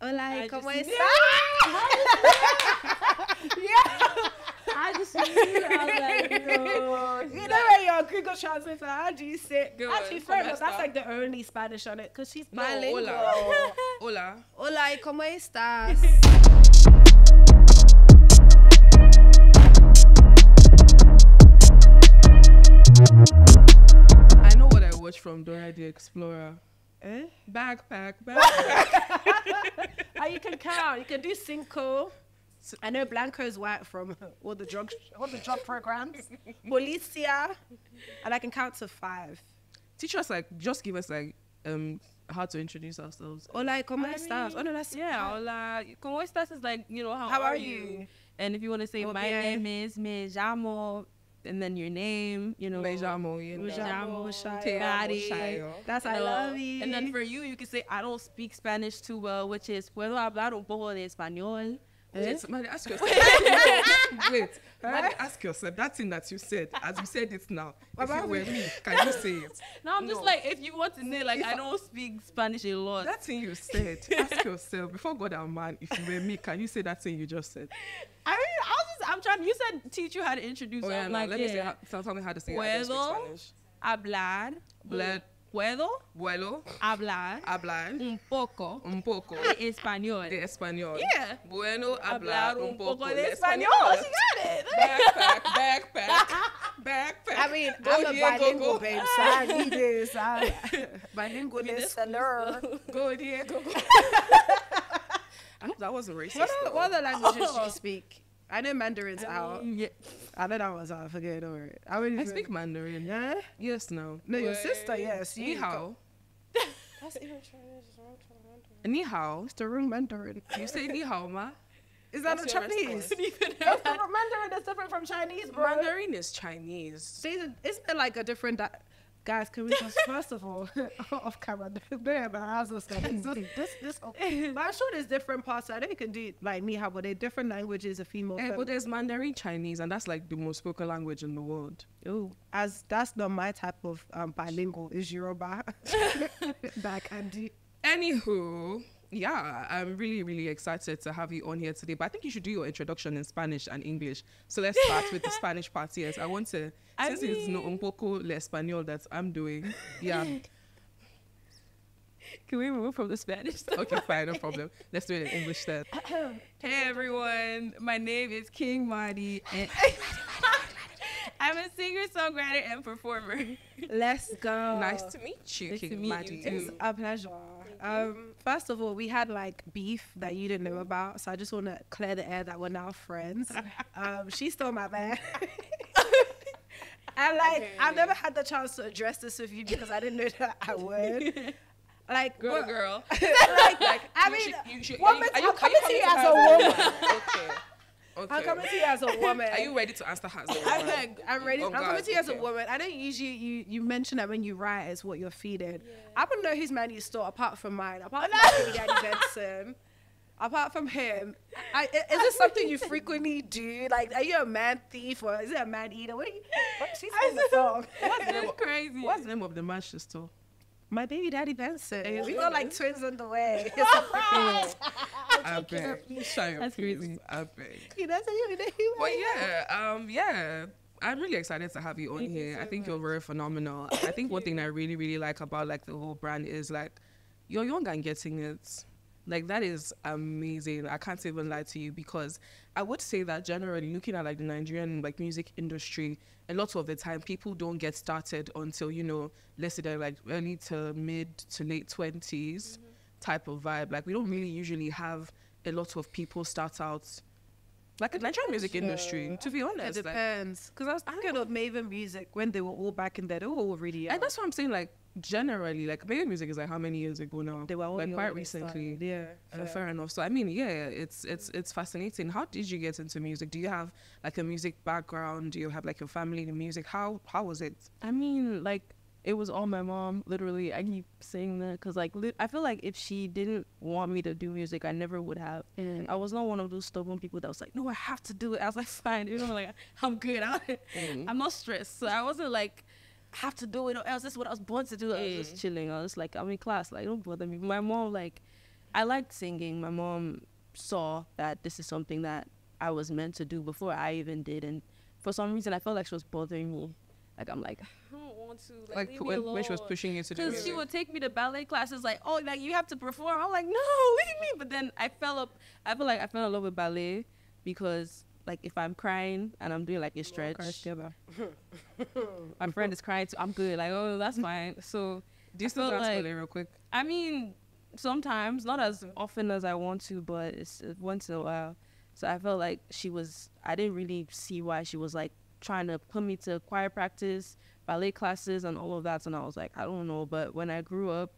Hola, ¿cómo estás? Yeah. I just knew. I was like, no. You know when you're Google Translator, how do you say? Good Actually, one. fair ¿Cómo enough. That's está? like the only Spanish on it because she's No, bilingual. hola. Hola. Hola, ¿cómo estás? I know what I watched from Dora the Explorer. Eh? Backpack. And you can count. You can do cinco. I know Blanco's white from all the drug programs. Policia, and I can count to 5. Teach us just give us how to introduce ourselves. Hola, ¿cómo estás? Oh no, that's Yeah, hola. ¿Cómo estás? Is like, you know, How are you? And if you want to say, Oh, my bien. name is Me llamo, and then your name, you know. Me llamo, Me llamo llamo Shayo. Madi. Shayo. That's You I know. love you. And then for you can say, I don't speak Spanish too well, which is, puedo hablar un poco de español. Wait, Maddie, ask yourself. Wait, Maddie, ask yourself. That thing that you said, as you said it now, if you were me, can you say it? No, I'm just like, if you want to say, like, I don't speak Spanish a lot. That thing you said, ask yourself, before God and man, if you were me, can you say that thing you just said? I mean, I'm trying, you said teach you how to introduce. Oh, yeah, I'm no, like, let me say, tell me how to say it. I don't Puedo speak Spanish. hablar. Puedo Vuelo, hablar hablar un poco un poco de español. de español. Yeah. Bueno, hablar un poco de español. español. She got it. Backpack. I mean, Go I'm a here, bilingual, go. babe, so I need this. Bilingual is Go there, go. I hope that wasn't racist. What other languages do you speak? I know Mandarin's out. Yeah. I know that was out. Forget it. Don't worry. I speak Mandarin. Yeah? Yes, no. No, your sister, yes. Ni hao. That's even Chinese. Ni hao. It's the wrong Mandarin. You say ni hao, ma? Is that That's a your Chinese? response. That's the Mandarin that's different from Chinese, bro. Mandarin is Chinese. Isn't there like a different... Guys, can we just, first of all, off camera, don't embarrass us. This, okay. But I'm sure there's different parts. I know you can do like ni hao, but they're different languages, a female. But there's Mandarin Chinese, and that's like the most spoken language in the world. Oh, as that's not my type of bilingual, is Yoruba. Back and Anywho, yeah, I'm really, really excited to have you on here today. But I think you should do your introduction in Spanish and English. So let's start with the Spanish part. Yes, I want to, since it's no un poco le español that I'm doing. Yeah. Can we move from the Spanish? Okay, fine, no problem. Let's do it in English then. Hey everyone, my name is Qing Madi, and I'm a singer, songwriter, and performer. let's go. Nice to meet you, Nice to King meet Madi. you too. It's a pleasure. First of all, we had like beef that you didn't know about, so I just want to clear the air that we're now friends. She stole my bag. And like, I've never had the chance to address this with you because I didn't know that I would. Like, Girl. I mean, woman, I'm coming to you as a woman. Okay. I'm coming to you as a woman. Are you ready to answer her as a woman? I'm ready. Oh, I'm God, coming to you as a okay. woman. I know usually you mention that when you write is what you're feeding. I want to know whose man you stole apart from mine. Apart from my baby daddy Benson. Apart from him, is this something you frequently do? Like, are you a man thief or is it a man eater? What she's in the song. That's crazy. What's the name of the man she stole? My baby daddy Benson. We got like twins on the way. I beg. That's crazy. I beg. He doesn't even know who But I am. yeah, I'm really excited to have you on here. I think you're very phenomenal. I think one thing I really, really like about like the whole brand is like you're young and getting it. Like that is amazing. I can't even lie to you because I would say that generally looking at like the Nigerian like music industry, a lot of the time people don't get started until, you know, let's say they're like early to mid to late 20s type of vibe. Like we don't really usually have a lot of people start out like a Nigerian music industry, to be It honest. Like, depends. Because I was thinking of Maven Music when they were all back in there. They were all really young. and that's what I'm saying, like generally, like maybe music is like how many years ago now? They were all like young quite when they recently. started. Yeah. Fair enough. So I mean, yeah, it's fascinating. How did you get into music? Do you have like a music background? Do you have like your family in music? How was it? I mean, like, it was all my mom. Literally, I keep saying that because, like, I feel like if she didn't want me to do music, I never would have. And I was not one of those stubborn people that was like, no, I have to do it. I was like, fine, you know, like, I'm good. I'm not stressed. So I wasn't like, have to do it or else this is what I was born to do. I was just chilling. I was like, I'm in class. Like, don't bother me. My mom, like, I liked singing. My mom saw that this is something that I was meant to do before I even did, and for some reason I felt like she was bothering me. Like I'm like, I don't want to. Like leave me when she was alone. pushing you to do Because it. she would take me to ballet classes, like, oh, like you have to perform. I'm like, no, leave me. But then I feel like I fell in love with ballet because, like, if I'm crying and I'm doing like a stretch, my friend is crying too. I'm good. Like, oh, that's fine. So, Do you still felt dance like- ballet real quick? I mean, sometimes, not as often as I want to, but it's once in a while. So I felt like I didn't really see why she was like trying to put me to choir practice, ballet classes, and all of that. And I was like, I don't know. But when I grew up,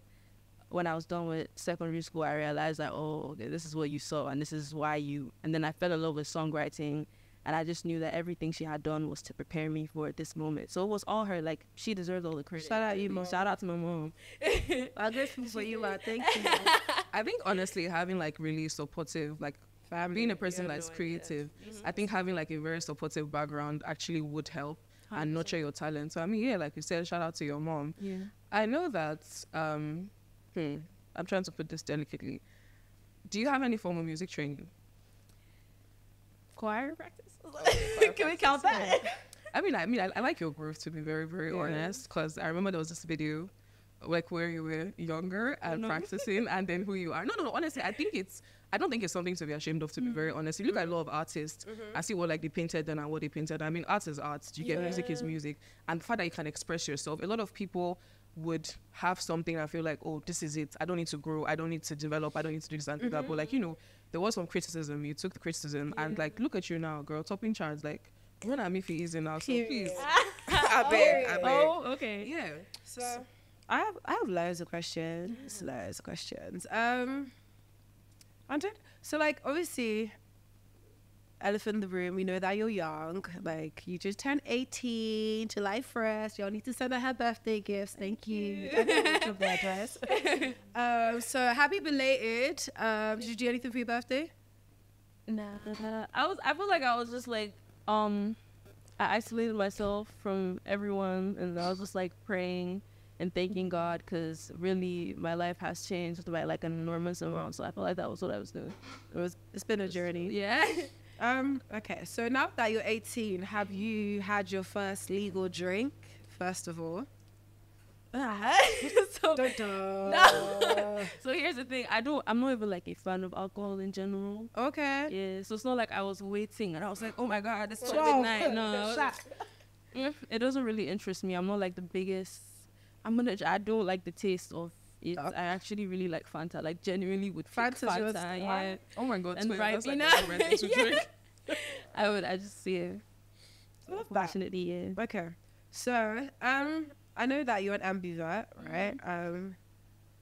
when I was done with secondary school, I realized that, oh, okay, this is what you saw, and this is why and then I fell in love with songwriting, and I just knew that everything she had done was to prepare me for this moment. So it was all her. Like, she deserves all the credit. Shout out you, Mom. Shout out to my mom. I'm grateful for you, man. Thank you. I think honestly having like really supportive, like being a person that's creative, I think having like a very supportive background actually would help and nurture your talent. So I mean, yeah, like you said, shout out to your mom. Yeah. I know that I'm trying to put this delicately. Do you have any formal music training? Choir practice? Can we count that? I like your growth, to be very, very honest, because I remember there was this video like where you were younger and practicing and then who you are. No, honestly, I don't think it's something to be ashamed of, to be very honest. You look at a lot of artists and see what like they painted then and what they painted. I mean, art is art. You get music is music. And the fact that you can express yourself, a lot of people would have something I feel like, oh, this is it. I don't need to grow. I don't need to develop. I don't need to do this and do that. But like, there was some criticism. You took the criticism and like, look at you now, girl, topping charts. Like, when I'm if he is in now, so please. I beg. Oh, okay. Yeah. So I have loads of questions. Andrew, so like obviously, elephant in the room. We know that you're young. Like you just turned 18, July 1st. Y'all need to send her birthday gifts. Thank you. I don't know which of the address. So happy belated. Did you do anything for your birthday? Nah. I feel like I was just like, I isolated myself from everyone, and I was just like praying and thanking God, because really my life has changed by like an enormous amount. So I felt like that was what I was doing. It's been a journey. Yeah. Okay, so now that you're 18, have you had your first legal drink, first of all? So, No. so here's the thing. I'm not even like a fan of alcohol in general. Okay. Yeah, so it's not like I was waiting and I was like, oh my God, it's Wow. midnight. No. It doesn't really interest me. I'm not like the biggest. I don't like the taste of it. Okay. I actually really like Fanta. Like genuinely would pick Fanta's yours. Fanta. Yeah. Oh my God, And twin, that's like Ribena. the right thing to drink. I just see it. Love that. Passionately, yeah. Okay. So, I know that you're an ambivert, right?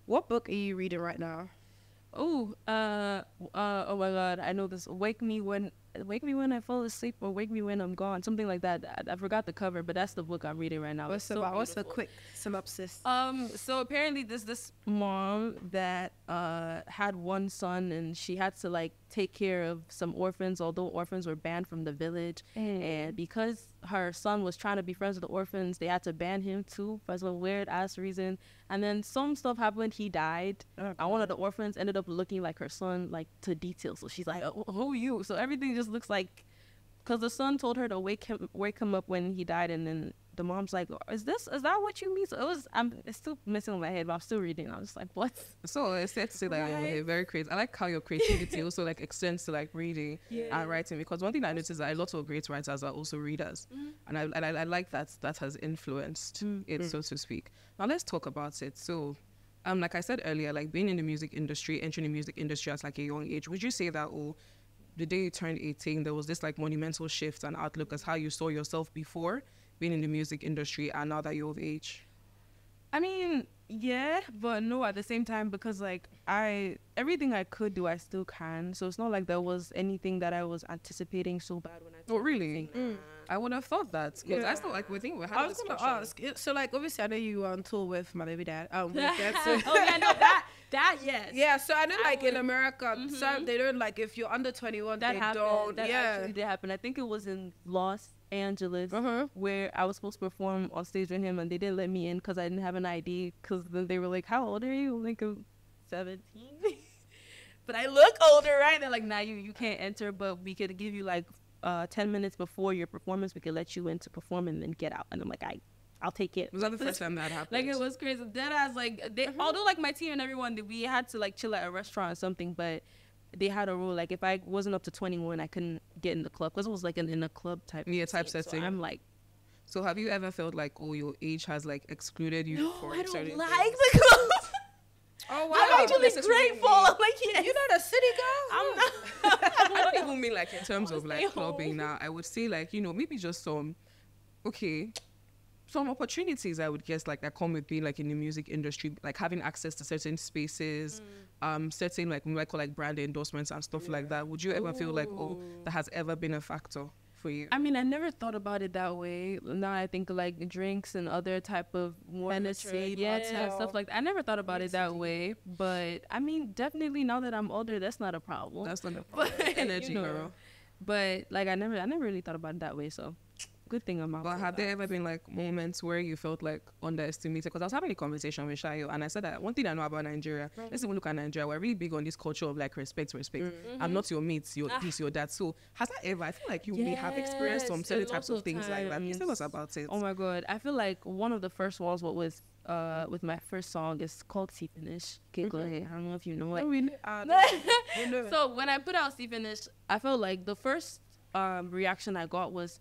What book are you reading right now? Oh my God, I know this. Wake me when I fall asleep, or wake me when I'm gone. Something like that. I forgot the cover, but that's the book I'm reading right now. What's It's so about? What's the beautiful. quick synopsis? So apparently this mom that had one son, and she had to like take care of some orphans, although orphans were banned from the village. And because her son was trying to be friends with the orphans, they had to ban him too for some weird ass reason. And then some stuff happened. He died. And one of the orphans ended up looking like her son, like to detail. So she's like, oh, who are you? So everything just looks like, because the son told her to wake him up when he died, and then the mom's like, is that what you mean? So it's still messing with my head, but I'm still reading. I was just like, what? So it's safe to say that you're very creative. I like how your creativity also like extends to like reading and writing, because one thing that I noticed is that a lot of great writers are also readers, and I like that has influenced it, so to speak. Now let's talk about it. So, like I said earlier, like being in the music industry, entering the music industry at like a young age, would you say that the day you turned 18, there was this like monumental shift and outlook as how you saw yourself before being in the music industry and now that you're of age? I mean, yeah, but no at the same time, because like everything I could do, I still can. So it's not like there was anything that I was anticipating so bad when I. Oh really? I would have thought that, because I still like we're having I was gonna ask. So like obviously I know you were on tour with my baby dad. Oh yeah, no, that yes. Yeah, so I know like in America, some they don't like if you're under 21, That they happened. don't. That Yeah. actually did happen. I think it was in Los Angeles, where I was supposed to perform on stage with him, and they didn't let me in because I didn't have an ID. Because then they were like, "How old are you?" I'm like, I'm 17. but I look older, right? They're like, nah, you can't enter, but we could give you like 10 minutes before your performance. We could let you in to perform and then get out. And I'm like, I'll take it. Was that the first time that happened? Like, it was crazy. Dead ass, like, they, although, like, my team and everyone, we had to, like, chill at a restaurant or something, but they had a rule, like, if I wasn't up to 21, I couldn't get in the club, because it was, like, in a club type setting. So I'm like... So have you ever felt like, oh, your age has, like, excluded you for I don't certain like things? the club. Oh, wow. I'm actually grateful. I'm like, yes. You're not a city girl. I'm not. I don't even mean, like, in terms of, like, clubbing now. I would say, like, you know, maybe just some opportunities, I would guess, like, that come with being, like, in the music industry, like, having access to certain spaces, certain, like, we might call, like, brand endorsements and stuff like that. Would you ever feel like, oh, that has ever been a factor for you? I mean, I never thought about it that way. Now I think like drinks and other type of more Hennessy, stuff like that. I never thought about it that way. But I mean, definitely now that I'm older, that's not a problem. That's not a problem. Energy, girl. But like, I never really thought about it that way. So good thing I'm out. But have there ever been like moments where you felt like underestimated? Because I was having a conversation with Shayo, and I said that one thing I know about Nigeria, let's even look at Nigeria, we're really big on this culture of like respect. I'm not your mate, this, your dad. So has that ever, I feel like you may have experienced some certain types of things like that. Tell us about it. Oh my God. I feel like one of the first walls, what was with my first song, is called See Finish. Okay, go ahead. I don't know if you know it. So when I put out See Finish, I felt like the first reaction I got was,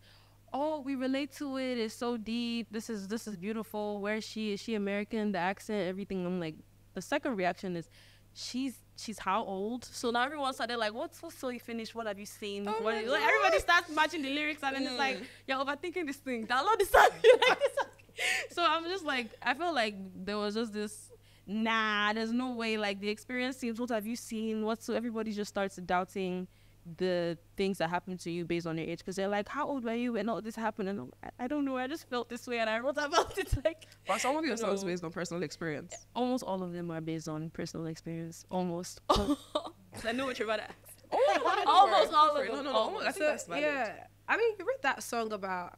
oh, we relate to it. It's so deep. This is beautiful. Where is she? Is she American? The accent, everything. I'm like, the second reaction is, she's how old? So now everyone started like, what's So You Finished? What have you seen? Like, everybody starts matching the lyrics, and then it's like, you're overthinking this thing. Download this song. Like this song. So I'm just like, I felt like there was just this, there's no way. Like, the experience seems, what have you seen? So everybody just starts doubting the things that happen to you based on your age, because they're like, how old were you when all this happened? And I don't know, I just felt this way and I wrote about it. Like, but some of your songs based on personal experience. Almost all of them are based on personal experience. Almost. I know what you're about to ask. Almost all of them. No, I think that's valid. Yeah, I mean, you read that song about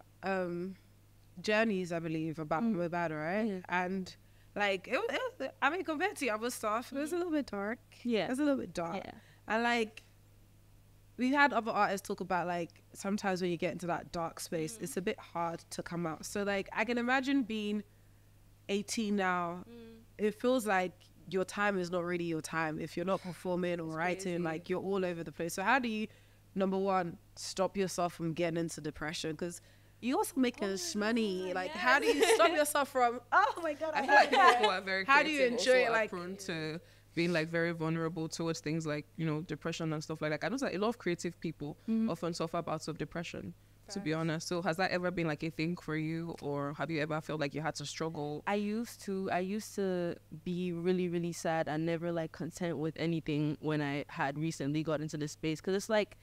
journeys, I believe, about Mobada, right? Yeah. And like it was, I mean, compared to other stuff, it was a little bit dark. Yeah, it was a little bit dark. Yeah. And like, we've had other artists talk about like, sometimes when you get into that dark space, it's a bit hard to come out. So like, I can imagine being 18 now, it feels like your time is not really your time if you're not performing or writing. Like, you're all over the place. So how do you, number one, stop yourself from getting into depression? Because you also making money. Like, how do you stop yourself from, oh my God, I feel like people are very how do you enjoy it? Like, prone to being like very vulnerable towards things like, you know, depression and stuff like that. I know that a lot of creative people often suffer bouts of depression, to be honest. So has that ever been like a thing for you, or have you ever felt like you had to struggle? I used to be really, really sad and never like content with anything when I had recently got into this space, because it's like,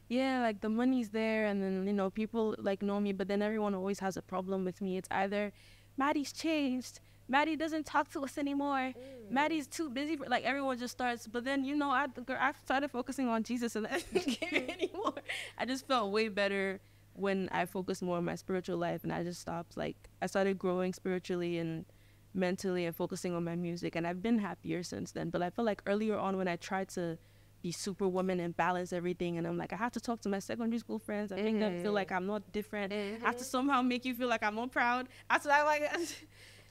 yeah, like the money's there and then, you know, people like know me, but then everyone always has a problem with me. It's either Maddie's changed, Maddie doesn't talk to us anymore, Maddie's too busy for, like, everyone just starts. But then, you know, I started focusing on Jesus, and I didn't care anymore. I just felt way better when I focused more on my spiritual life, and I just stopped. Like, I started growing spiritually and mentally and focusing on my music, and I've been happier since then. But I feel like earlier on, when I tried to be superwoman and balance everything, and I'm like, I have to talk to my secondary school friends and make them feel like I'm not different. I have to somehow make you feel like I'm not proud. After that, like,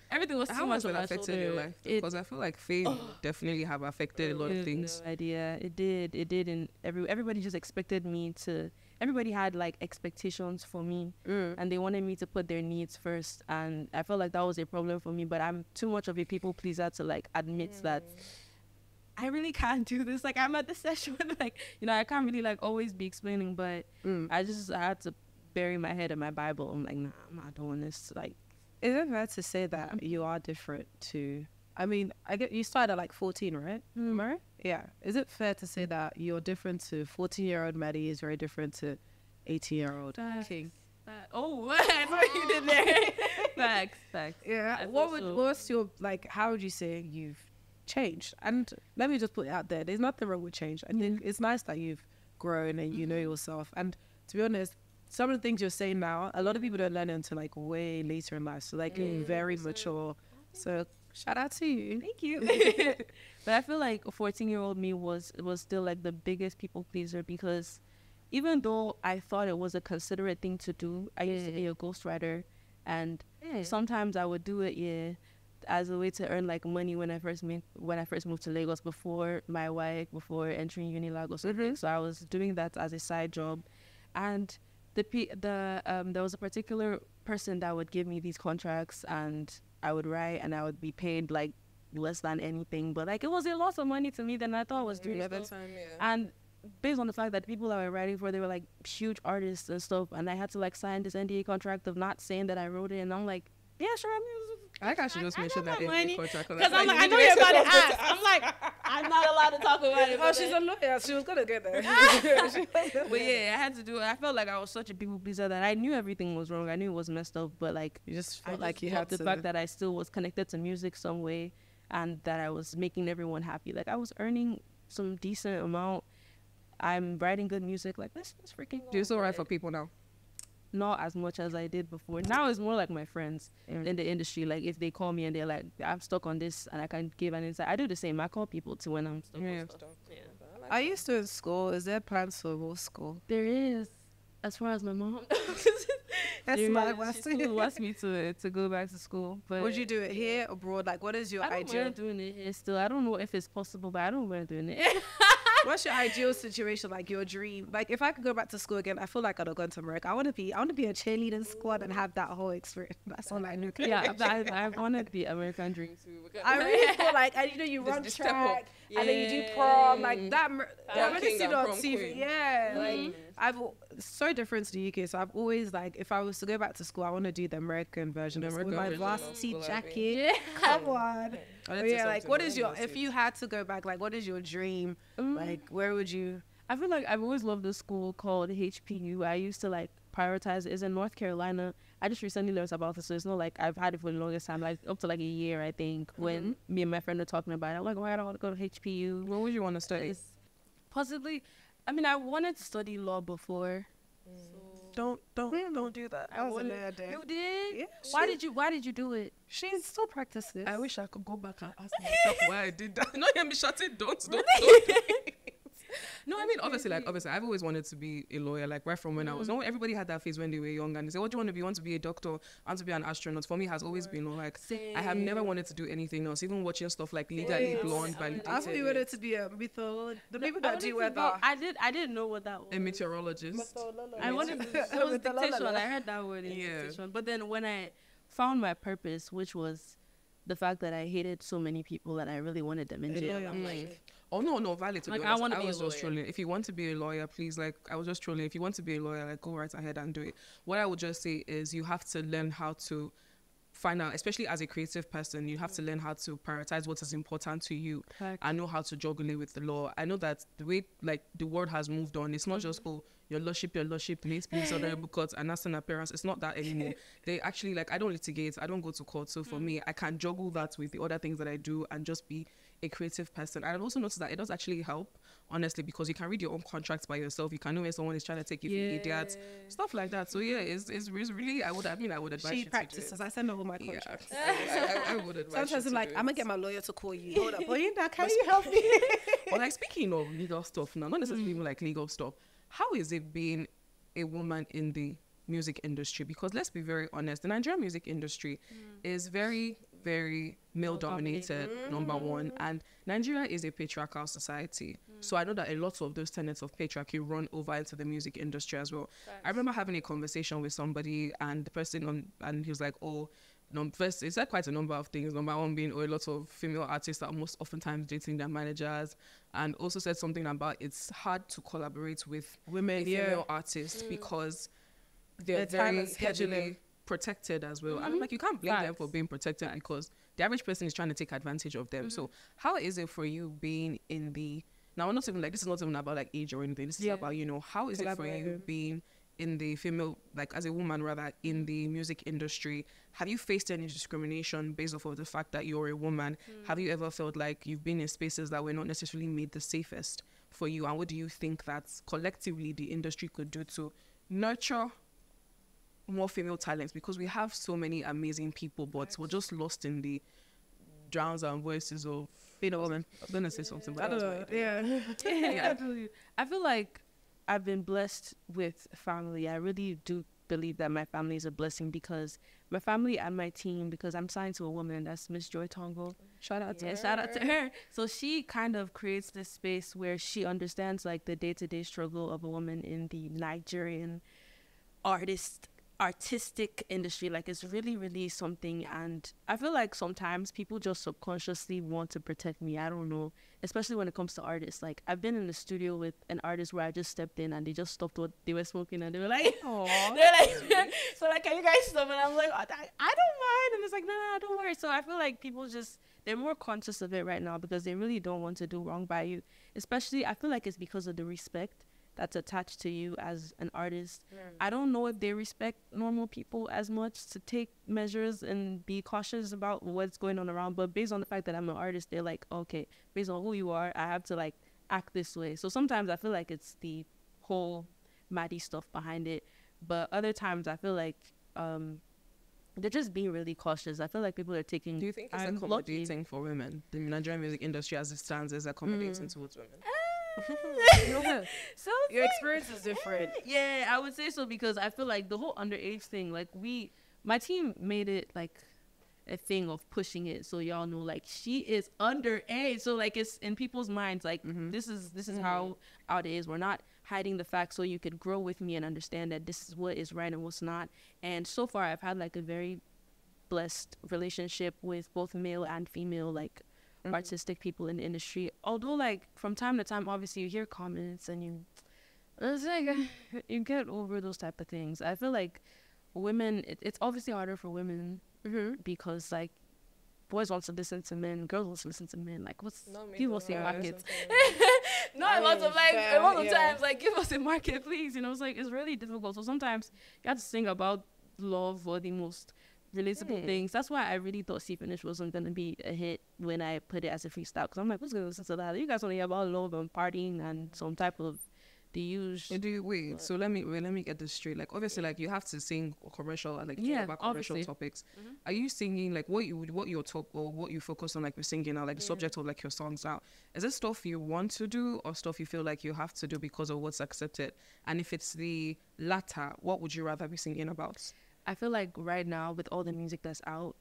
everything was too much on my affected shoulder. your life? Because I feel like fame definitely have affected a lot of things. No idea. It did, and everybody just expected me to. Everybody had like expectations for me, and they wanted me to put their needs first. And I felt like that was a problem for me. But I'm too much of a people pleaser to like admit that I really can't do this. Like, I'm at the session, like, you know, I can't really like always be explaining. But I had to bury my head in my Bible. I'm like, nah, I'm not doing this. Like, is it fair to say that you are different to, I mean, I get you started at like 14, right? Right? Yeah. Is it fair to say that you're different to 14-year-old Maddie is very different to 18-year-old King? Oh, I thought you did there. Facts. Yeah. What's your, like, how would you say you've changed? And let me just put it out there. There's nothing wrong with change. I think it's nice that you've grown and you know yourself. And to be honest, some of the things you're saying now, a lot of people don't learn it until like way later in life. So like you're very mature. So Shout out to you. Thank you. But I feel like a 14-year-old me was still like the biggest people pleaser, because even though I thought it was a considerate thing to do, I used to be a ghostwriter, and sometimes I would do it, as a way to earn like money when I first moved to Lagos before entering Uni Lagos. So I was doing that as a side job, and there was a particular person that would give me these contracts, and I would write and I would be paid like less than anything, but like it was a lot of money to me than I thought I was doing at the time. And based on the fact that the people I were writing for, they were like huge artists and stuff, and I had to like sign this NDA contract of not saying that I wrote it, and I'm like, yeah, sure. I think I should just mention that in the contract. Because I'm like, I know you're about to ask. I'm like, I'm not allowed to talk about it. Oh, she's a lawyer. She was going to get there. But yeah, I had to do it. I felt like I was such a people pleaser that I knew everything was wrong. I knew it was messed up, but like, You just felt like you had the fact that I still was connected to music some way, and that I was making everyone happy. Like, I was earning some decent amount. I'm writing good music. Like, let's freaking go. Do you still write for people now? Not as much as I did before. Now it's more like my friends in the industry. Like, if they call me and they're like, I'm stuck on this and I can give an insight, I do the same. I call people too when I'm stuck on stuff. Are you still in school? Is there plans for more school? There is, as far as my mom. That's my West. She still wants me to go back to school. But Would you do it here, abroad? Like, what is your I don't ideal? mind doing it here still. I don't know if it's possible, but I don't mind doing it. What's your ideal situation? Like your dream? Like, if I could go back to school again, I feel like I'd have gone to America. I want to be a cheerleading squad and have that whole experience. That's all I knew. Yeah, I want to be American dream too. I really feel like, and you run track, and then you do prom, like that. I really see it on TV. Yeah, like so different to the UK. So I've always, like, if I was to go back to school, I want to do the American version of school, my varsity jacket. Yeah. Come on. Yeah, like, what is if you had to go back, like, what is your dream? Like, where would you? I feel like I've always loved this school called HPU. I used to like prioritize it. It's in North Carolina. I just recently learned about it, so it's not like I've had it for the longest time, like up to like a year, I think, when me and my friend are talking about it. I'm like, why do I want to go to HPU? What would you want to study? Possibly, I mean, I wanted to study law before. Don't do that. I was a nerd. You did? Yeah. Why did you do it? She still practices. I wish I could go back and ask myself why I did that. Not hear me shouting, don't. No, I mean, obviously, I've always wanted to be a lawyer, like right from when I was. No, everybody had that phase when they were young, and they say, "What do you want to be? You want to be a doctor? I want to be an astronaut." For me, it has always been like, I have never wanted to do anything else. Even watching stuff like Legally Blonde by I thought you wanted to be a mythologist. The people that do weather. I didn't know what that was. A meteorologist. I wanted to. It was dictation. I heard that word in dictation. But then when I found my purpose, which was the fact that I hated so many people and I really wanted them in jail, I'm like, oh no, valid to like, be honest. I was just trolling. If you want to be a lawyer, please, like, I was just trolling. If you want to be a lawyer, like, go right ahead and do it. What I would just say is you have to learn how to find out, especially as a creative person, you have to learn how to prioritize what is important to you and know how to juggle it with the law. I know that the way, like, the world has moved on, it's not just, oh, your lordship, please, honorable court, and that's an appearance. It's not that anymore. They actually, like, I don't litigate, I don't go to court. So for me, I can juggle that with the other things that I do and just be a creative person. I've also noticed that it does actually help, honestly, because you can read your own contracts by yourself. You can know when someone is trying to take you for idiots, stuff like that. So yeah, it's really, I would advise she you practices. to do it. I send her all my contracts. I would advise Sometimes you I'm to like, do I'm it. gonna get my lawyer to call you. Hold up, can you help me? Well, like, speaking of legal stuff now, not necessarily even like legal stuff, how is it being a woman in the music industry? Because let's be very honest, the Nigerian music industry is very, very male dominated, number one, and Nigeria is a patriarchal society. So I know that a lot of those tenets of patriarchy run over into the music industry as well. I remember having a conversation with somebody, and the person and he was like, oh, no, first, it said quite a number of things. Number one being, a lot of female artists are most oftentimes dating their managers, and also said something about it's hard to collaborate with Women, female artists because they're very heavily protected as well. I mean, like, you can't blame them for being protected because the average person is trying to take advantage of them. So how is it for you being in the, now, I'm not even like, this is not even about like age or anything. This is about, how is it for you being in the female, like as a woman rather, in the music industry? Have you faced any discrimination based off of the fact that you're a woman? Have you ever felt like you've been in spaces that were not necessarily made the safest for you? And what do you think that collectively the industry could do to nurture more female talents? Because we have so many amazing people, but we're just lost in the drowns our voices of being a woman. I was gonna say something, but I don't know. Yeah. Yeah, absolutely. I feel like I've been blessed with family. I really do believe that my family is a blessing because my family and my team, because I'm signed to a woman, that's Miss Joy Tongo. Shout out to her. Shout out to her. So she kind of creates this space where she understands like the day-to-day struggle of a woman in the Nigerian artistic industry. Like it's really, really something. And I feel like sometimes people just subconsciously want to protect me. I don't know, especially when it comes to artists. Like I've been in the studio with an artist where I just stepped in and they just stopped what they were smoking and they were like, they're like, so like, can you guys stop? And I'm like, I don't mind. And it's like, nah, don't worry. So I feel like people just, they're more conscious of it right now because they really don't want to do wrong by you. Especially, I feel like it's because of the respect that's attached to you as an artist. I don't know if they respect normal people as much to take measures and be cautious about what's going on around. But based on the fact that I'm an artist, they're like, okay, based on who you are, I have to like act this way. So sometimes I feel like it's the whole Madi stuff behind it. But other times I feel like they're just being really cautious. I feel like people are taking... Do you think it's accommodating for women? The Nigerian music industry as it stands is accommodating towards women? So Your experience is different. yeah, I would say so because I feel like the whole underage thing, like my team made it like a thing of pushing it, so y'all know like she is underage, so like it's in people's minds like this is how it is. We're not hiding the facts, so you could grow with me and understand that this is what is right and what's not. And so far I've had like a very blessed relationship with both male and female like artistic people in the industry, although like from time to time obviously you hear comments and it's like you get over those type of things. I feel like women, it's obviously harder for women because like boys want to listen to men, girls want to listen to men. Like give us a market. A lot of times like give us a market please, it's like it's really difficult. So sometimes you have to sing about love or the most relatable things. That's why I really thought See Finish wasn't gonna be a hit when I put it as a freestyle, because I'm like, who's gonna listen to that? You guys want to hear about love and partying and some type of the usual. Wait, so let me get this straight. Like obviously, like you have to sing commercial, like talk about commercial topics. Are you singing like what you talk or what you focus on, like you're singing now, like the subject of like your songs now? Is it stuff you want to do or stuff you feel like you have to do because of what's accepted? And if it's the latter, what would you rather be singing about? I feel like right now with all the music that's out,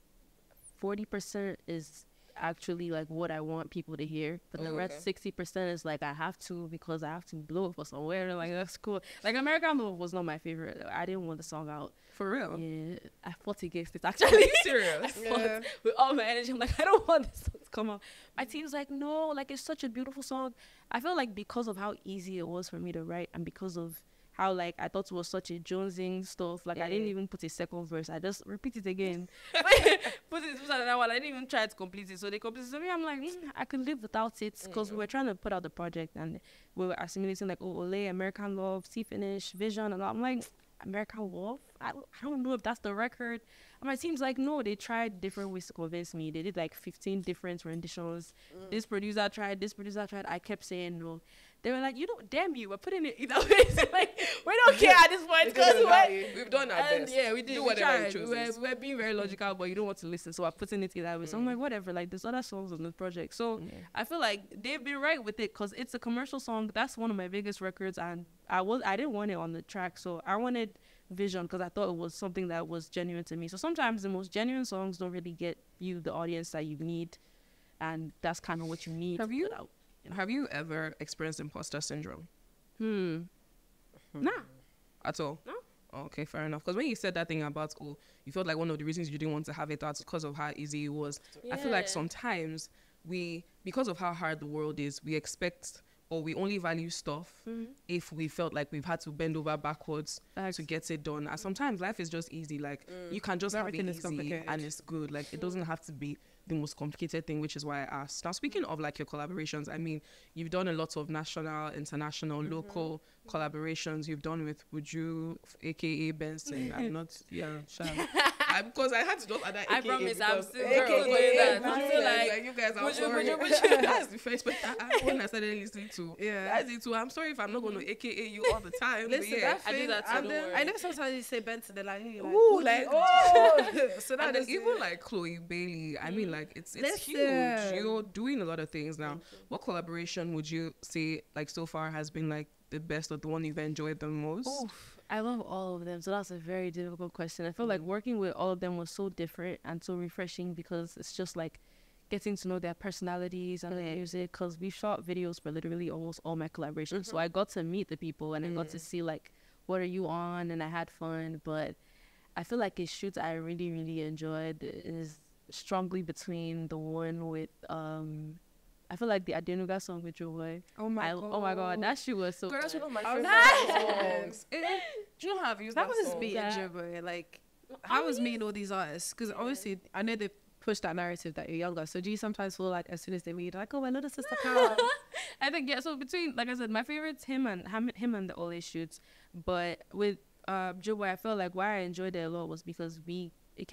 40% is actually like what I want people to hear, but the rest 60% is like I have to because I have to blow it for somewhere. Like that's cool. Like American Love was not my favorite. I didn't want the song out. For real? Yeah, I fought against it actually. Serious? I fought with all my energy. I'm like, I don't want this song to come out. My team's like, no, like it's such a beautiful song. I feel like because of how easy it was for me to write and because of how like I thought it was such a jonesing stuff. Like I didn't even put a second verse. I just repeat it again. Put it another one. I didn't even try to complete it. So they completed it. So I'm like, I could live without it because we were trying to put out the project and we were assimilating like Ole, American Love, See Finish, Vision, and all. I'm like, American Love? I don't know if that's the record. And my team's like, no, they tried different ways to convince me. They did like 15 different renditions. This producer tried. I kept saying no. They were like, damn you, we're putting it either way. So like, we don't care at this point because we've done our best. Yeah, we did. Do We whatever tried. you choose. We're being very logical, but you don't want to listen, so we're putting it either way. So I'm like, whatever. Like, there's other songs on the project. So I feel like they've been right with it because it's a commercial song. That's one of my biggest records, and I didn't want it on the track, so I wanted Vision because I thought it was something that was genuine to me. So sometimes the most genuine songs don't really get you the audience that you need, and that's kind of what you need. Have you ever experienced imposter syndrome? Nah. At all? No. Okay, fair enough. Because when you said that thing about school, you felt like one of the reasons you didn't want to have it out because of how easy it was. I feel like sometimes because of how hard the world is, we expect or we only value stuff if we felt like we've had to bend over backwards to get it done. And sometimes life is just easy. Like you can just have it easy and it's good. Like it doesn't have to be the most complicated thing, which is why I asked. Now, speaking of like your collaborations, I mean, you've done a lot of national, international, local collaborations. You've done with Would You, aka Benson. I'm not, sure. because I had to just add that I AKA promise I'm because- still AKA, doing that. man. I'm still like, you guys, I'm would you- sorry. would you- That's the first but when I started listening to. Yeah. That's it too. I'm sorry if I'm not going to AKA you all the time. Listen, but yeah. that I do thing, that too, and don't then- worry. I know sometimes you say Benson, they're like, hey, like, Ooh, who do like, you- oh, so that And then is even like Chloe Bailey, I mean, like it's huge. Listen. You're doing a lot of things now. What collaboration would you say like so far has been like the best or the one you've enjoyed the most? Oof, I love all of them. So that's a very difficult question. I feel like working with all of them was so different and so refreshing because it's just like getting to know their personalities and their music. Because we shot videos for literally almost all my collaborations. So I got to meet the people and I got to see like, what are you on? And I had fun. But I feel like a shoot I really, really enjoyed is strongly between the one with I feel like the Adenuga song with Joe Boy. Oh my god. Oh my god, that shit was so Girl, that's fun. one of my Oh, favorite nice. songs. Do you have used That that was song? beating Yeah. Jobo. Like, how was meeting all these artists? Because obviously, I know they push that narrative that you're younger. So do you sometimes feel like as soon as they meet, like, oh, my little sister Carol? I think yeah. So between, like I said, my favorite's him and the Ole shoots. But with Joe Boy, I felt like why I enjoyed it a lot was because it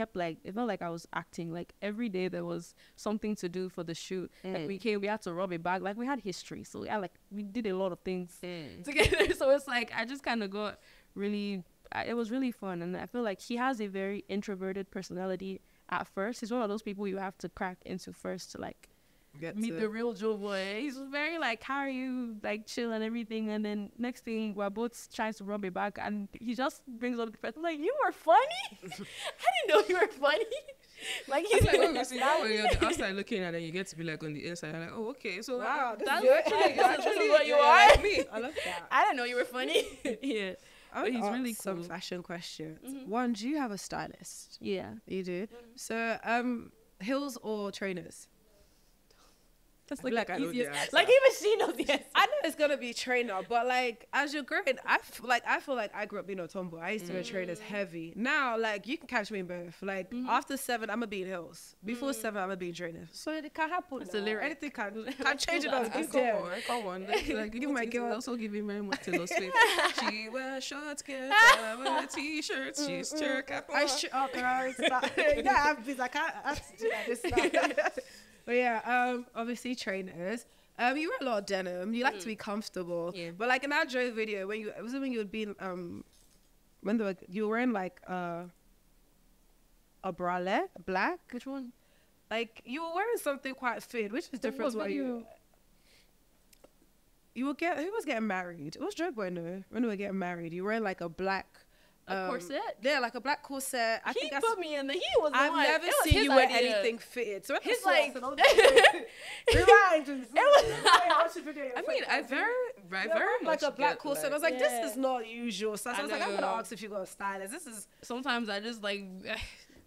felt like I was acting. Like every day there was something to do for the shoot. Like we had to rub it back. Like we had history, so yeah, like we did a lot of things together. So it's like I just kind of got really. It was really fun, and I feel like he has a very introverted personality at first. He's one of those people you have to crack into first to like meet the real Joe Boy. He's very like, how are you, like chill and everything, and then next thing we're both trying to rub it back, and he just brings up the person like, you were funny. I didn't know you were funny. Like he's It's like obviously now when you're on the outside looking at it, you get to be like on the inside. You're like, oh okay, so Wow, this that's is actually this is what you yeah, are. like me. I love that. I didn't know you were funny. Yeah, I But he's ask really some cool. fashion questions. One, do you have a stylist? yeah. You do. So, heels or trainers? That's I feel like I know the easiest. answer. Like even she knows the answer. I know it's gonna be trainer, but like as you're growing, I feel like I grew up being a tomboy. I used to wear trainers heavy. Now, like you can catch me in both. Like after 7, I'm gonna be in heels. Before 7, I'm gonna be in trainers. So it can happen. It's a now. lyric. Anything can change it. As Come it's there. on, come on. Like, You might give up. also giving very much Taylor Swift. She wears short skirts, I wear t-shirts, she's jerk up. I shoot up, girl. Yeah, I'm busy. I can't have to do that this now. But yeah, obviously trainers. You wear a lot of denim. You like to be comfortable. Yeah. But like in that Joe video, when you would be when you were wearing like a bralette, black. Which one? Like you were wearing something quite fit, which is different to what you. Who was getting married? It was Joe Boy, no. When we were getting married, you were wearing like a black. A corset? Yeah, like a black corset. I He think that's. put me in the. He was. the I've one. never It was seen his you wear idea. anything fitted. So He's he's like- like, rewind. I mean, I very like much a black get, corset. like- I was like, Yeah. this is not usual. So I was like, I'm gonna know. ask if you got a stylist. This is Sometimes I just like.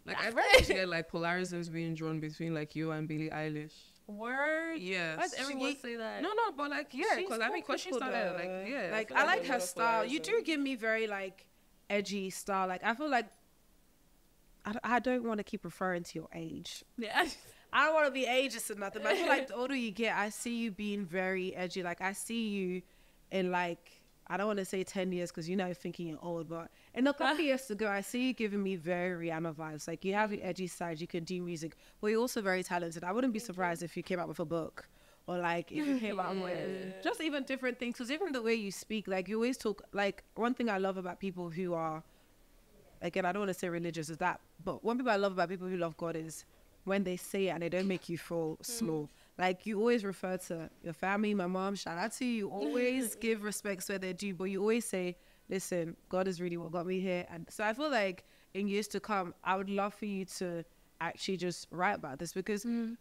Like I very much get like polarisms being drawn between like you and Billie Eilish. Word. Yes. Why does everyone She- say that? No, but like yeah, she's because I mean, because she practical started though. like yeah, like feel I like a her lot of style. You do polarism. give me very like edgy style. Like I feel like I don't want to keep referring to your age. Yeah. I don't want to be ageist or nothing, but I feel like the older you get, I see you being very edgy. Like I see you in like, I don't want to say 10 years because you know thinking you're old, but in a couple years ago, I see you giving me very Rihanna vibes. Like you have your edgy side, you can do music, but you're also very talented. I wouldn't be surprised if you came out with a book or like if you came out with just even different things. Because even the way you speak, like you always talk, like one thing I love about people who are, again, I don't want to say religious is that, but one thing I love about people who love God is when they say it and they don't make you feel small. Like you always refer to your family, my mom, shout out to you. You always give respects where they do, but you always say, listen, God is really what got me here. And so I feel like in years to come, I would love for you to actually just write about this because in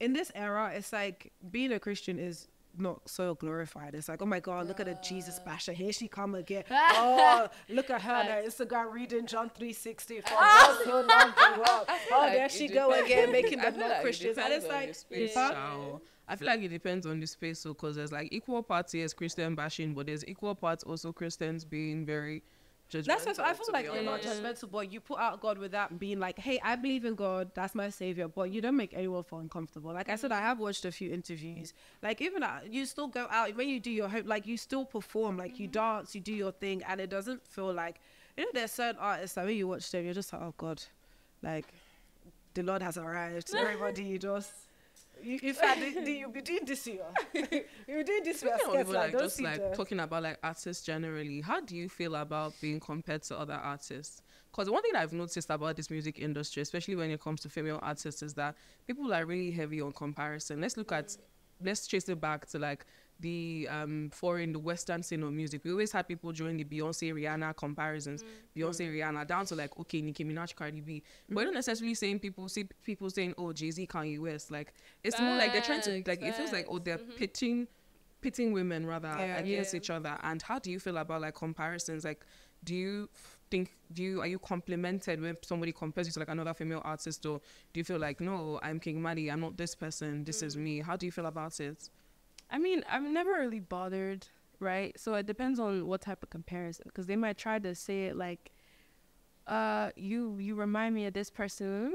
this era, it's like being a Christian is not so glorified. It's like, oh my God, look at the Jesus basher. Here she come again. Oh, look at her on her Instagram reading John 3:60. Oh, there she go again, making them not Christians. And it's like, I feel like it depends on the space, so because there's like equal parts yes Christian bashing, but there's equal parts also Christians being very judgmental. that's what I feel to like. be You're not honest. judgmental, but you put out God without being like, hey, I believe in God, that's my savior, but you don't make anyone feel uncomfortable. Like I said, I have watched a few interviews. Like even you still go out when you do your home, like you still perform, like you dance, you do your thing, and it doesn't feel like, you know, there's certain artists that when you watch them, you're just like, oh God, like the Lord has arrived. Everybody just. In fact, you'll be doing this year. You're doing this year. Just like talking about like artists generally. How do you feel about being compared to other artists? Because one thing that I've noticed about this music industry, especially when it comes to female artists, is that people are really heavy on comparison. Let's trace it back to like the Western scene of music. We always had people join the Beyonce Rihanna comparisons, Beyonce Rihanna down to like okay Nicki Minaj Cardi B, but not necessarily saying people saying oh Jay-Z Kanye West. Like it's more like they're trying to like it feels like oh they're pitting women rather against each other. And how do you feel about like comparisons? Like are you complimented when somebody compares you to like another female artist, or do you feel like no, I'm Qing Madi, I'm not this person, this is me? How do you feel about it? I mean, I'm never really bothered, right? So it depends on what type of comparison, because they might try to say it like, you remind me of this person.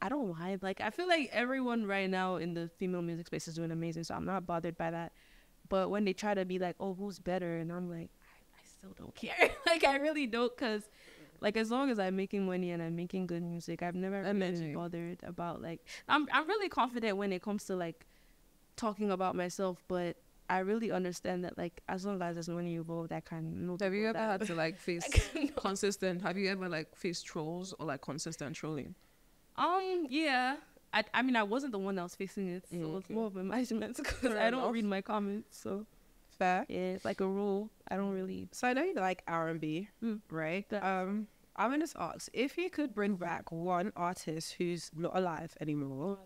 I don't mind. Like, I feel like everyone right now in the female music space is doing amazing, so I'm not bothered by that. But when they try to be like, oh, who's better? And I'm like, I still don't care. Like, I really don't, because like as long as I'm making money and I'm making good music, I've never really bothered about like, I'm really confident when it comes to like talking about myself, but I really understand that like as long as there's money involved, that kind. Have you ever had to like face consistent? Have you ever like faced trolls or like consistent trolling? Yeah. I mean, I wasn't the one that was facing it, so it's more of a management because I don't read my comments. So fair. Yeah, it's like a rule. I don't really. So I know you like R&B, right? I'm gonna just ask if you could bring back one artist who's not alive anymore.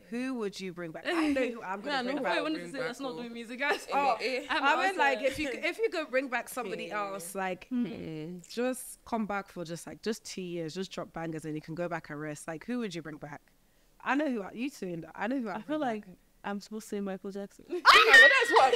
Who would you bring back? I know who I'm gonna bring back. I wanted to say that's not doing music, guys. I mean, like if you could bring back somebody else, like just come back for just 2 years, just drop bangers, and you can go back and rest. Like who would you bring back? I know who you two. I know who. I feel like I'm supposed to say Michael Jackson. That's what.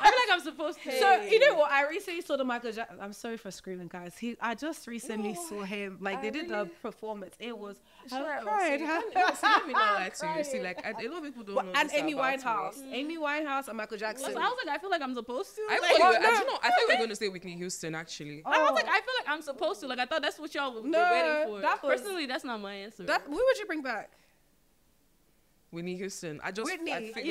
I feel like I'm supposed to. So you know what? I recently saw the Michael Jackson. I'm sorry for screaming, guys. I just recently saw him. Like they did a performance. It was. I cried. Let me not lie to you. See, like a lot of people don't know. And Amy Winehouse, and Michael Jackson. So I was like, I feel like I'm supposed to. I thought we were going to say Whitney Houston actually. I was like, I feel like I'm supposed to. Like I thought that's what y'all were waiting for. Personally, that's not my answer. Who would you bring back? Whitney Houston. I figured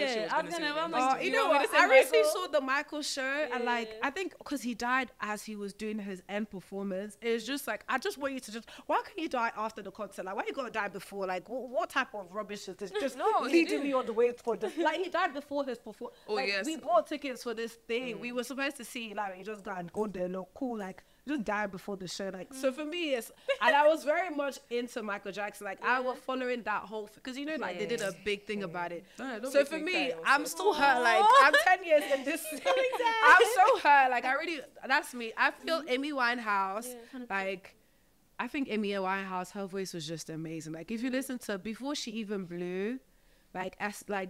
she was I'm gonna like, you know what? I recently saw the Michael show, and like I think because he died as he was doing his end performance, it's just like I just want you to why can't you die after the concert? Like why you gotta die before? Like what type of rubbish is this? Just leading me on the way for this. Like he died before his performance. We bought tickets for this thing. We were supposed to see like he just got and go there, look cool, like just died before the show. Like so for me, and I was very much into Michael Jackson. Like I was following that whole because you know like they did a big thing about it. So for me, I'm still hurt. Like I'm 10 years in this. I'm so hurt. Like that's me. I feel Amy Winehouse. Like I think Amy Winehouse, her voice was just amazing. Like if you listen to before she even blew, like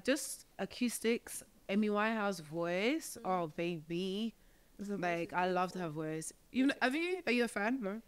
just acoustics, Amy Winehouse voice. Oh baby, like I loved her voice. Are you a fan? No.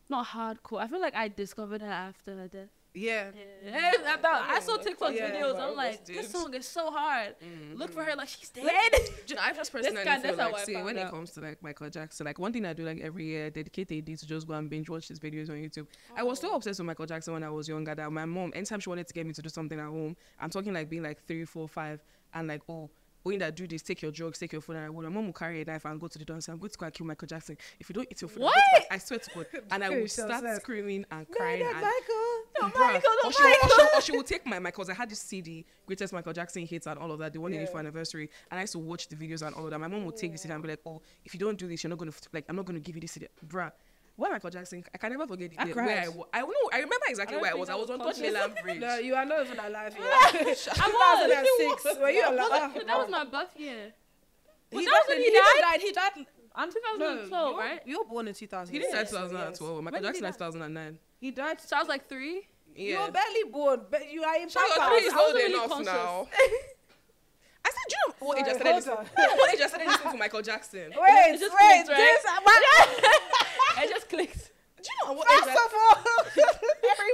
Not hardcore. I feel like I discovered her after her death. Yeah. I saw TikTok videos. I'm like, this song is so hard. Look for her like she's dead. I just personally feel like, when it comes to like Michael Jackson, like one thing I do like every year, dedicate a day to just go and binge watch his videos on YouTube. I was so obsessed with Michael Jackson when I was younger that my mom, anytime she wanted to get me to do something at home, I'm talking like being like 3, 4, 5, and like when that do this, take your drugs, take your phone, and my mom will carry a knife and go to the door and say, I'm going to go and kill Michael Jackson. If you don't eat your food, I swear to God. And I will start screaming and crying. Or she will take my Michael, because I had this CD, Greatest Michael Jackson Hits and all of that, the 184th anniversary, and I used to watch the videos and all of that. My mom would take this CD and be like, oh, if you don't do this, you're not going to, like, I'm not going to give you this CD. Bruh. Why Michael Jackson? I can never forget the day where I was. I remember exactly where I was. I was on Tottenham Bridge. No, you are not even alive yet. 2006. Were you alive? That was my birth year. He died. He died. In 2012, right? You were born in 2000. He didn't die 2012. Michael Jackson died 2009. He died. So I was like 3. Yeah. You were barely born, but you are in Papa. 3 is old enough now. I said, do you know what age I started listening? What age I started listening to Michael Jackson? Wait, It just clicked. Do you know what age I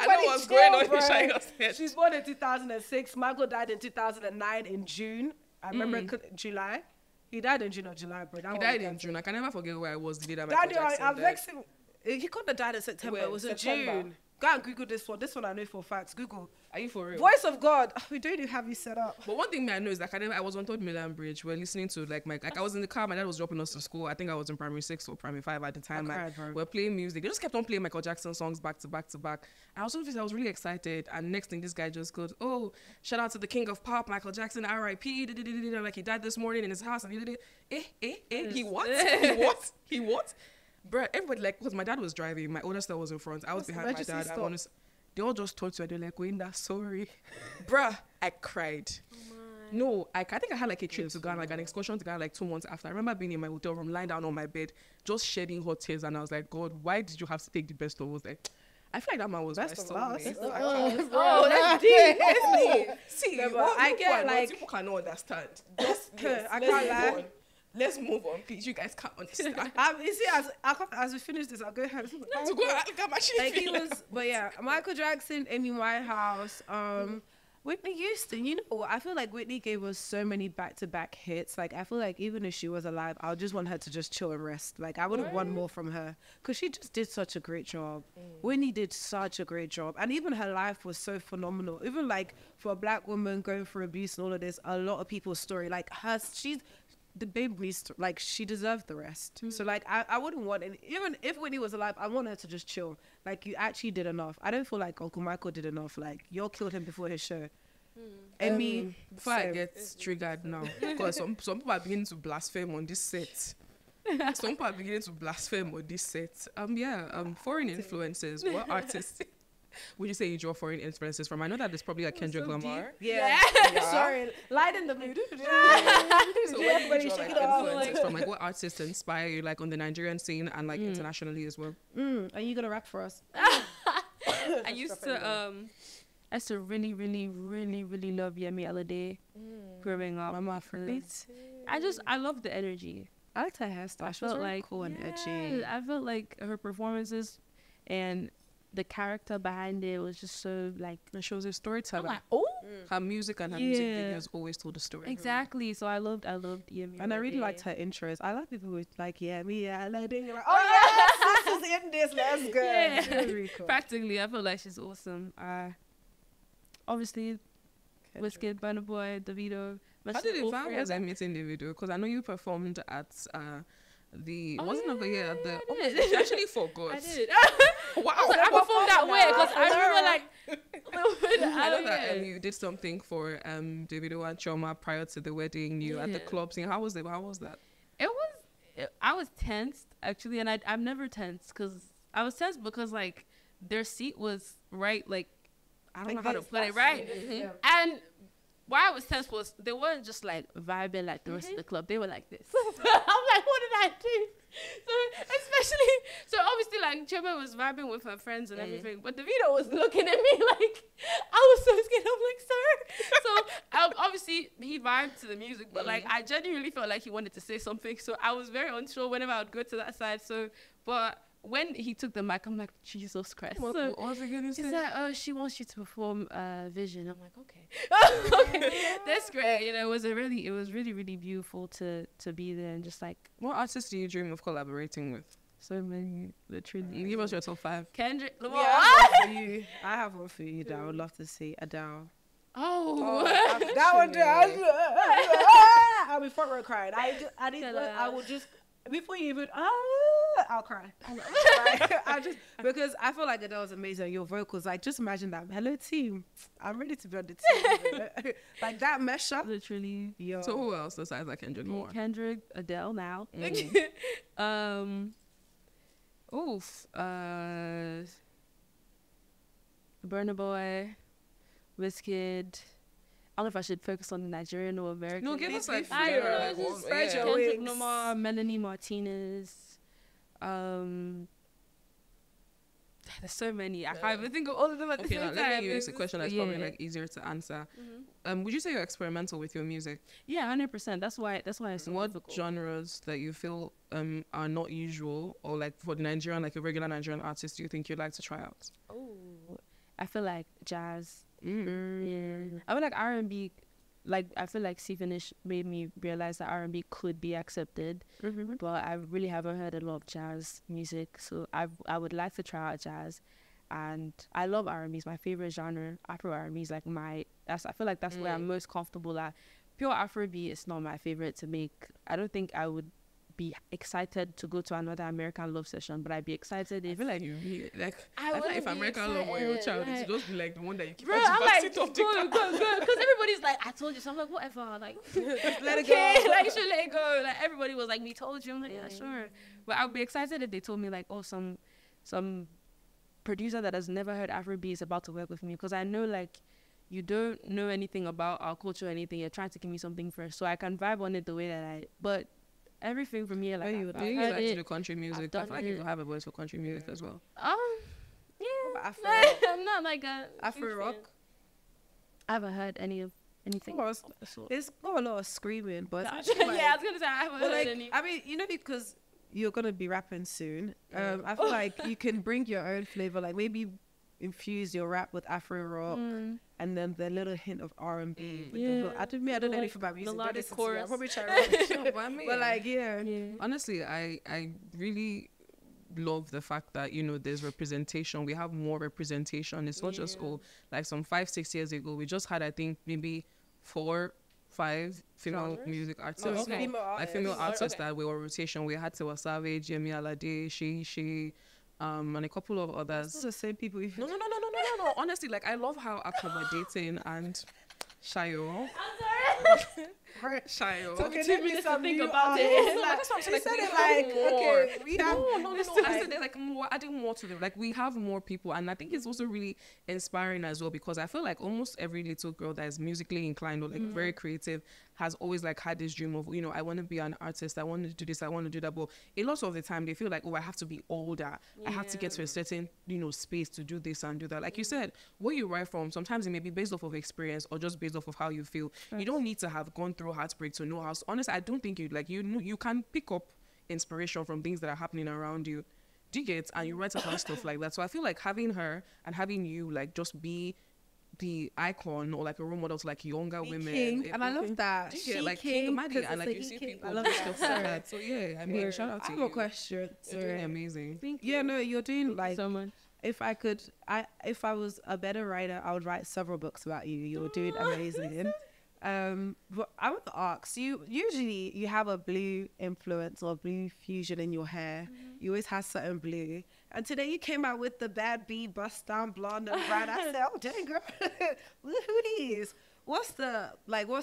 know what's going on in your head. She's born in 2006. Michael died in 2009 in June. I remember July. He died in June or July, bro. He died in June. I can never forget where I was the day that Michael Jackson died. He couldn't have died in September. It was in June. Go and Google this one. This one I know for facts. Google. Are you for real? Voice of God. We don't even have you set up. But one thing I know is like I was on Third Milan Bridge. We're listening to like I was in the car. My dad was dropping us to school. I think I was in primary 6 or primary 5 at the time. cried, bro. We're playing music. They just kept on playing Michael Jackson songs back to back to back. And I was really excited. And next thing, this guy just goes, "Oh, shout out to the king of pop, Michael Jackson, R.I.P. Like he died this morning in his house." And he did it. He what? He what? Bruh, everybody like, because my dad was driving. My older sister was in front. I was behind my dad. They all just talked to her. They're like, "Winda, sorry." Bruh, I cried. No, I think I had like a trip to Ghana, like an excursion to Ghana like 2 months after. I remember being in my hotel room, lying down on my bed, just shedding hot tears. And I was like, God, why did you have to take the best of us? Like, I feel like that man was Best of us. Oh, that's deep. See, No, but what I get, like- people cannot understand. Just, I let's can't move lie. on. Let's move on, please. You guys can't understand. You see, as we finish this, I'll go ahead. To go look at my shit. Like he was, but yeah, Michael Jackson, Amy Winehouse, Whitney Houston. You know, I feel like Whitney gave us so many back-to-back hits. Like I feel like even if she was alive, I would just want her to just chill and rest. Like I would have want more from her because she just did such a great job. Whitney did such a great job, and even her life was so phenomenal. Even like for a black woman going through abuse and all of this, a lot of people's story, like she's. The babe needs to, like, she deserved the rest. So like I wouldn't want it. Even if Whitney was alive, I want her to just chill. Like you actually did enough. I don't feel like Uncle Michael did enough. Like y'all killed him before his show. And me Before I get triggered now, because some people are beginning to blaspheme on this set. Some people are beginning to blaspheme on this set. Foreign influences. What artists would you say you draw foreign influences from? I know that there's probably like Kendrick Lamar. yeah. Sorry, light in the mood. So where do Everybody you draw shake like it off. influences from? Like what artists inspire you, like on the Nigerian scene and like internationally as well? Are you gonna rap for us? I used to really, really, really, really love Yemi Alade growing up. Mama friend. I love the energy. I liked her hairstyle. I She was felt very like cool and edgy. I felt like her performances and the character behind it was just so like. And she was a storyteller. I'm like, oh, Her music and her music Yeah. videos always told a story. exactly. So I loved Yemi. And I really Alade. liked her intros. I like people who like, yeah, me, yeah, like, like, oh yes, this is in this, let's go. Yeah. She was really cool. Practically, I feel like she's awesome. Obviously, Wizkid, Burna Boy, Davido. How did it find was I meeting the video? Because I know you performed at wasn't over here at the she actually forgot. I did. Wow. I performed that way because I remember like I know that you did something for Davido and Choma prior to the wedding. You at the club scene. How was it? How was that? I was tensed actually, and I'm never tense because I was tense because like their seat was right, like I don't know how to put it right, and why I was tense was they weren't just like vibing like the rest of the club. They were like this. I'm like, what did I do? So obviously like Choma was vibing with her friends and everything, but Davido was looking at me like I was so scared. I'm like, sir. So obviously he vibed to the music, but like I genuinely felt like he wanted to say something. So I was very unsure whenever I would go to that side. So, but when he took the mic, I'm like, Jesus Christ. What was he gonna He say? said, "Oh, she wants you to perform Vision." I'm like, okay, okay, that's great. You know, it was really, really beautiful to be there and just like What artists do you dream of collaborating with? so many, literally. Give us your top 5. Kendrick Lamar. Yeah, I have one for you. I have one for you that I would love to see. Adele. That one there. I'll be front row crying. I will just before you even I'll cry. I just because I feel like Adele's amazing. Your vocals, like just imagine that. Hello team, I'm ready to be on the team. Like that mesh up. Literally. Yo. So who else besides like Kendrick Lamar? Kendrick, Adele now. Burna Boy, Wizkid. I don't know if I should focus on the Nigerian or American. No, give us like I don't know, like, just one- spread your Kendrick wings. Lamar, Melanie Martinez. There's so many. I can't even think of all of them at the Okay, same now time. let me use a question that's probably Yeah. like easier to answer. Would you say you're experimental with your music? Yeah, 100%. That's why it's so What difficult. genres that you feel are not usual, or like for the Nigerian, like a regular Nigerian artist, do you think you'd like to try out? Oh, I feel like jazz. Yeah, I feel like R&B. Like I feel like C Finish made me realize that R&B could be accepted, but I really haven't heard a lot of jazz music. So I would like to try out jazz, and I love R&B. It's my favorite genre. Afro R&B is like I feel like that's where I'm most comfortable at. Pure Afrobeat is not my favorite to make. I don't think I would be excited to go to another American Love session, but I'd be excited if I feel like you really, like, I I feel like would if be American Love were your child, excited, it's just be like the one that you keep bro, on I'm like, to go, because everybody's like, I told you, so I'm like, whatever, like, Let it okay, go. like, should let it go. Like, everybody was like, we told you. I'm like, yeah, sure. But I'd be excited if they told me like, oh, some producer that has never heard Afrobeat is about to work with me, because I know like you don't know anything about our culture or anything. You're trying to give me something first, so I can vibe on it the way that but everything from here, like, you would Do you heard like to it. do country music? I done feel like it. you have a voice for country music as well. Yeah. Afro I'm not like a Afro huge rock. fan. I haven't heard anything. Well, of the sort. it's got a lot of screaming, but Yeah, it's actually, like, I was gonna say I haven't but, heard like, any. I mean, you know, because you're gonna be rapping soon. I feel like you can bring your own flavor. Like maybe infuse your rap with Afro rock, and then the little hint of R&B. Yeah. I don't know Like, anything about music. Don't melodic listen to me. chorus. I'll probably try to rap. Sure, but I mean, But like, yeah. honestly, I really love the fact that, you know, there's representation. We have more representation. It's not just like some 5-6 years ago we just had, I think, maybe 4-5 female music artists. Oh, okay. Like female artists Okay. that were on rotation. We had Tiwa Savage, Yemi Alade, she and a couple of others. It's the same people. No. Honestly, like, I love how accommodating and Shayo. Shayo. Okay, Two let me minutes some to think new about it. artists. No, Like, that's what I'm saying. they Like, said we it have like, more. okay, we have. No. I said there's like more, adding more to them. Like, we have more people, and I think it's also really inspiring as well, because I feel like almost every little girl that is musically inclined or like very creative has always like had this dream of, you know, I want to be an artist, I want to do this, I want to do that. But a lot of the time they feel like, oh, I have to be older, I have to get to a certain, you know, space to do this and do that. Like you said, where you write from, sometimes it may be based off of experience or just based off of how you feel. You don't need to have gone through heartbreak to know how. Honestly, I don't think you can pick up inspiration from things that are happening around you. Do you get? And you write about stuff like that. So I feel like having her and having you like just be the icon or like a role model to like younger women. King, and I love that. Do you get? She Like King, Qing Madi, 'cause and it's like like you he see King. people I love do that. stuff like that. So yeah, I mean, shout out I to have you. a question. You're doing Sorry. amazing. Yeah, no, you're doing like. so much. If I could, if I was a better writer, I would write several books about you. You're doing amazing. But I want to ask you. Usually, you have a blue influence or blue fusion in your hair. You always have certain blue. And today you came out with the bad bee bust down blonde and brown. I said, "Oh dang girl, who these? What's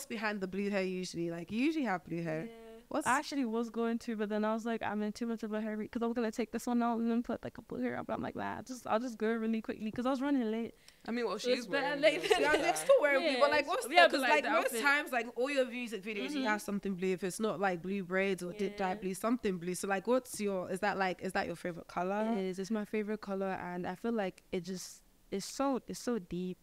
behind the blue hair usually? Like you usually have blue hair. What's I actually was going to, but then I was like, I'm in too much of a hurry because I was gonna take this one out and then put like a blue hair up. But I'm like, nah, I'll just go really quickly because I was running late. I mean, well, It's she's bad, wearing like, this. Yeah, next to where we, but like, Yeah, what's yeah, because but, like the most outfit. times, like all your music videos, you have something blue. If it's not like blue braids or did dye blue, something blue. So like, is that your favorite color? It is. It's my favorite color, and I feel like it's so deep.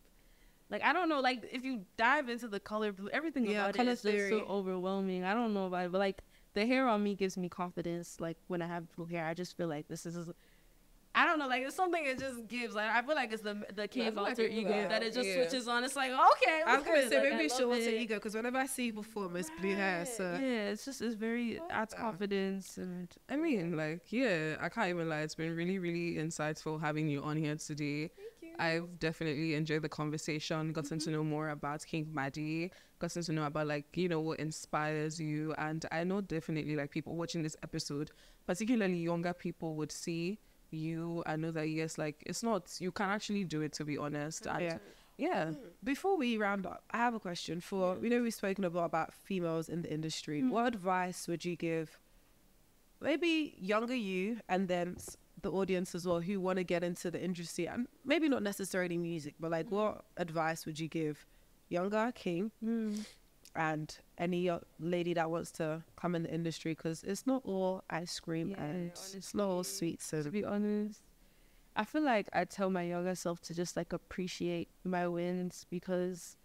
Like I don't know, like if you dive into the color blue, everything Yeah, about color it is just theory. so overwhelming. I don't know about it, but like the hair on me gives me confidence. Like when I have blue hair, I just feel like this is. I don't know, like it's something it just gives. Like I feel like it's the cave feel like alter it ego will. that it just Yeah. switches on. It's like okay, I was gonna good. say Like, maybe I it's love your alter it. ego because whenever I see you perform, it's blue hair. So Yeah, it's very adds confidence and I mean, like, yeah, I can't even lie. It's been really, really insightful having you on here today. I've definitely enjoyed the conversation, gotten to know more about Qing Madi, gotten to know about, like, you know, what inspires you. And I know definitely, like, people watching this episode, particularly younger people, would see you and know that, yes, like, it's not, you can actually do it, to be honest. And yeah. before we round up, I have a question for we've spoken a lot about females in the industry. What advice would you give maybe younger you and then the audience as well who want to get into the industry and maybe not necessarily music, but like what advice would you give younger King and any lady that wants to come in the industry? Because it's not all ice cream and it's not all sweet. So to be honest, I feel like I tell my younger self to just like appreciate my wins, because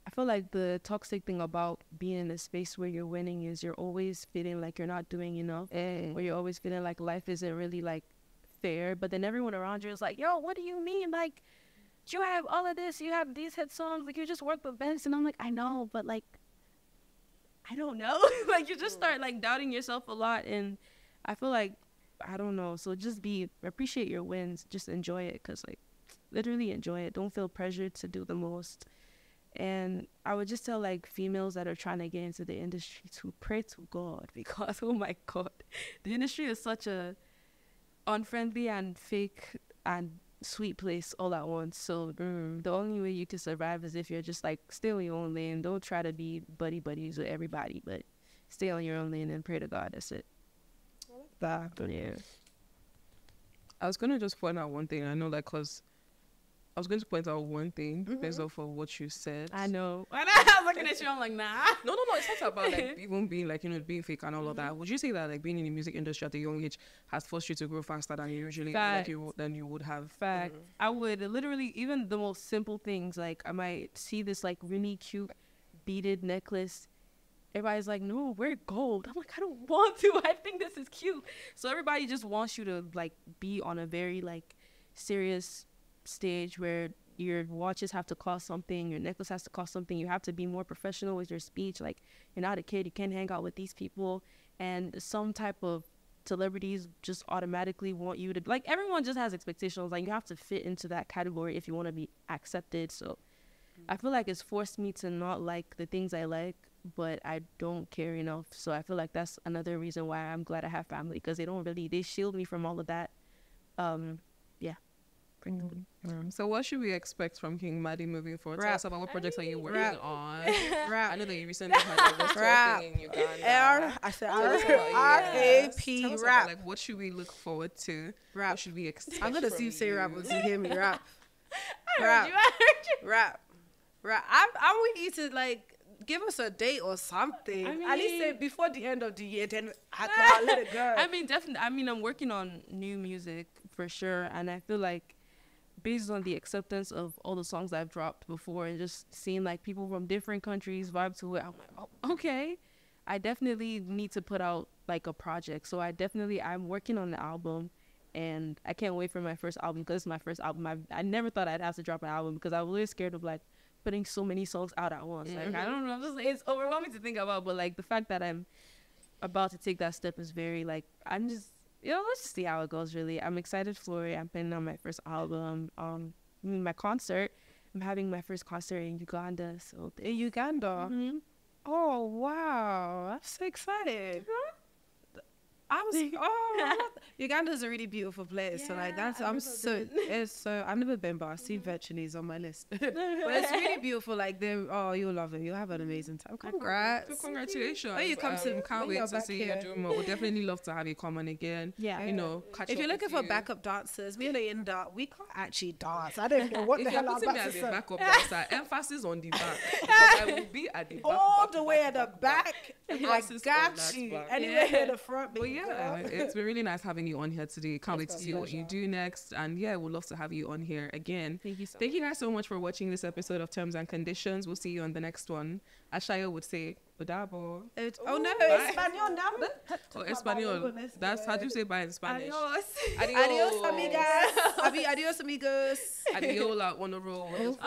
I feel like the toxic thing about being in a space where you're winning is you're always feeling like you're not doing enough, or you're always feeling like life isn't really like fair. But then everyone around you is like, yo, what do you mean? Like, you have all of this, you have these hit songs, like you just work the best. And I'm like, I know, but like, I don't know. Like you just start like doubting yourself a lot. And I feel like, I don't know. So just appreciate your wins, just enjoy it. Cause like, literally enjoy it. Don't feel pressured to do the most. And I would just tell like females that are trying to get into the industry to pray to God, because oh my God, the industry is such a unfriendly and fake and sweet place all at once. So the only way you can survive is if you're just like stay on your own lane. Don't try to be buddies with everybody, but stay on your own lane and pray to God. That's it. That. Yeah. I was gonna just point out one thing. I know, like, cause I was going to point out one thing based off of what you said. I know. When I was looking at you, I'm like, nah. No. It's not about like even being like, you know, being fake and all of that. Would you say that like being in the music industry at a young age has forced you to grow faster than you usually like than you would have? Fact. I would literally, even the most simple things, like I might see this like really cute beaded necklace. Everybody's like, no, wear gold. I'm like, I don't want to. I think this is cute. So everybody just wants you to like be on a very like serious stage where your watches have to cost something, your necklace has to cost something, you have to be more professional with your speech. Like, you're not a kid, you can't hang out with these people. And some type of celebrities just automatically want you to, like, everyone just has expectations. Like, you have to fit into that category if you want to be accepted. So I feel like it's forced me to not like the things I like, but I don't care enough. So I feel like that's another reason why I'm glad I have family, because they shield me from all of that. So what should we expect from Qing Madi moving forward? Tell us about what projects are you working on? I know that you recently had like this tour thing in Uganda. I said R-A-P rap. About, like, what should we look forward to? Rap. What should we expect? I'm gonna from see you say you? rap once you hear me rap. I heard you. Rap. I want you to like give us a date or something. At least say before the end of the year, then I'll let it go. I mean, definitely. I mean, I'm working on new music for sure, and I feel like based on the acceptance of all the songs I've dropped before and just seeing like people from different countries vibe to it, I'm like, oh, okay, I definitely need to put out like a project. So I'm working on the album, and I can't wait for my first album, because it's my first album. I never thought I'd have to drop an album, because I was really scared of like putting so many songs out at once. Like, I don't know, it's overwhelming to think about, but like the fact that I'm about to take that step is very like, let's just see how it goes, really. I'm excited for it. I'm planning on my first album. My concert. I'm having my first concert in Uganda. So in Uganda? Mm-hmm. Oh, wow. I'm so excited. Uganda's a really beautiful place. So like I've never been, but I've seen virtually on my list. But it's really beautiful. Like you'll love it. You'll have an amazing time. Congrats. Congratulations. Oh, you come to can't wait to see you doing more. We'll definitely love to have you come on again. Yeah. You know, catch if up you're looking with for you. backup dancers, we can't actually dance. I don't know what the hell I'm about to say. Backup dancer, emphasis on the back. Because I will be at the back. All the way at the back. I Emphasis on got that you. back. Anyway, at the front. But yeah, it's been really nice having you on here today. Can't wait to see what you do next. And yeah, we'd love to have you on here again. Thank you so Thank you guys so much for watching this episode of Terms and Conditions. We'll see you on the next one. Ashayo would say, Odabo. Espanol now. Oh, Espanol. That's how do you say bye in Spanish? Adios, amigas. Adios, amigos. Adiola, on the roll.